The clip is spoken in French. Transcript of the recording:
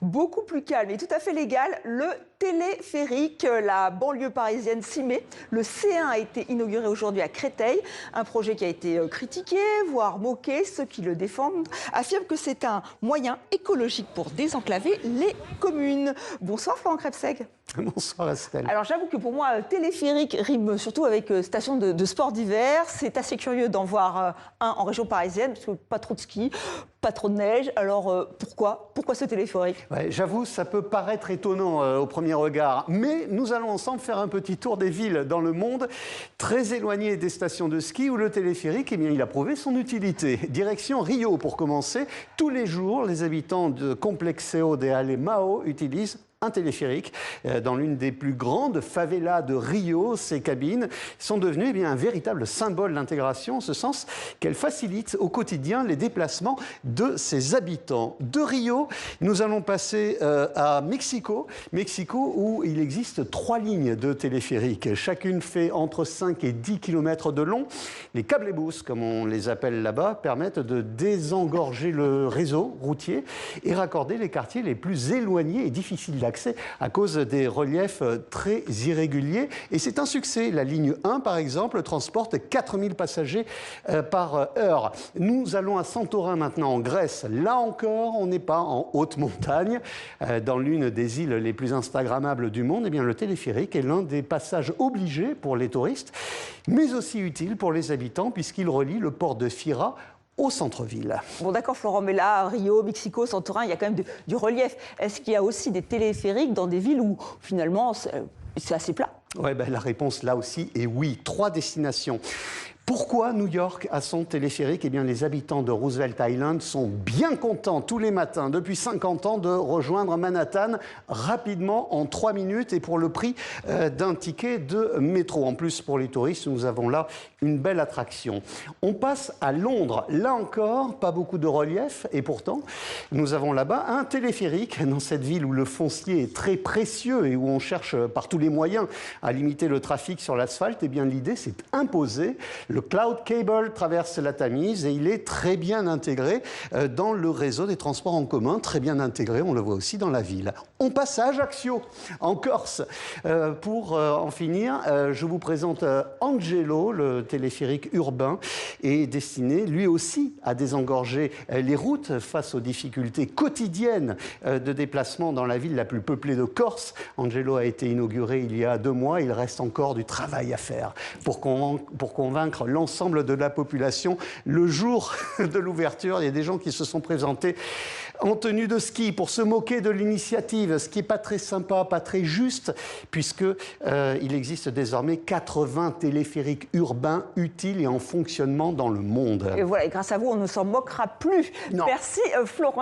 beaucoup plus calme et tout à fait légal, le téléphérique. La banlieue parisienne s'y met. Le C1 a été inauguré aujourd'hui à Créteil, un projet qui a été critiqué, voire moqué. Ceux qui le défendent affirment que c'est un moyen écologique pour désenclaver les communes. Bonsoir Florent Krebseg. Bonsoir Estelle. Alors j'avoue que pour moi, téléphérique rime surtout avec station de sport d'hiver. C'est assez curieux d'en voir un en région parisienne, parce que pas trop de ski, pas trop de neige. Alors pourquoi ce téléphérique? Ouais, j'avoue, ça peut paraître étonnant au premier regard, mais nous allons ensemble faire un petit tour des villes dans le monde très éloignées des stations de ski où le téléphérique, eh bien, il a prouvé son utilité. Direction Rio pour commencer. Tous les jours, les habitants de Complexo de Alemão utilisent un téléphérique dans l'une des plus grandes favelas de Rio. Ces cabines sont devenues un véritable symbole d'intégration, en ce sens qu'elles facilitent au quotidien les déplacements de ses habitants. De Rio, nous allons passer à Mexico, où il existe 3 lignes de téléphérique. Chacune fait entre 5 et 10 km de long. Les câblebús, comme on les appelle là-bas, permettent de désengorger le réseau routier et raccorder les quartiers les plus éloignés et difficiles d'accès à cause des reliefs très irréguliers. Et c'est un succès. La ligne 1, par exemple, transporte 4000 passagers par heure. Nous allons à Santorin maintenant, en Grèce. Là encore, on n'est pas en haute montagne. Dans l'une des îles les plus instagrammables du monde, eh bien, le téléphérique est l'un des passages obligés pour les touristes, mais aussi utile pour les habitants, puisqu'il relie le port de Fira au centre-ville. Bon d'accord Florent, mais là, Rio, Mexico, Santorin, il y a quand même du relief. Est-ce qu'il y a aussi des téléphériques dans des villes où finalement c'est assez plat? Ouais, la réponse là aussi est oui. 3 destinations. Pourquoi New York a son téléphérique? Eh bien, les habitants de Roosevelt Island sont bien contents tous les matins, depuis 50 ans, de rejoindre Manhattan rapidement en 3 minutes et pour le prix d'un ticket de métro. En plus, pour les touristes, nous avons là une belle attraction. On passe à Londres. Là encore, pas beaucoup de relief et pourtant, nous avons là-bas un téléphérique dans cette ville où le foncier est très précieux et où on cherche par tous les moyens à limiter le trafic sur l'asphalte. Eh bien, l'idée s'est imposée. Le Cloud Cable traverse la Tamise et il est très bien intégré dans le réseau des transports en commun, très bien intégré, on le voit aussi dans la ville. On passe à Ajaccio, en Corse. Pour en finir, je vous présente Angelo, le téléphérique urbain, est destiné lui aussi à désengorger les routes face aux difficultés quotidiennes de déplacement dans la ville la plus peuplée de Corse. Angelo a été inauguré il y a 2 mois, il reste encore du travail à faire pour convaincre l'ensemble de la population. Le jour de l'ouverture, il y a des gens qui se sont présentés en tenue de ski pour se moquer de l'initiative, ce qui n'est pas très sympa, pas très juste, puisque il existe désormais 80 téléphériques urbains utiles et en fonctionnement dans le monde. Et voilà, et grâce à vous, on ne s'en moquera plus. Non. Merci Florent.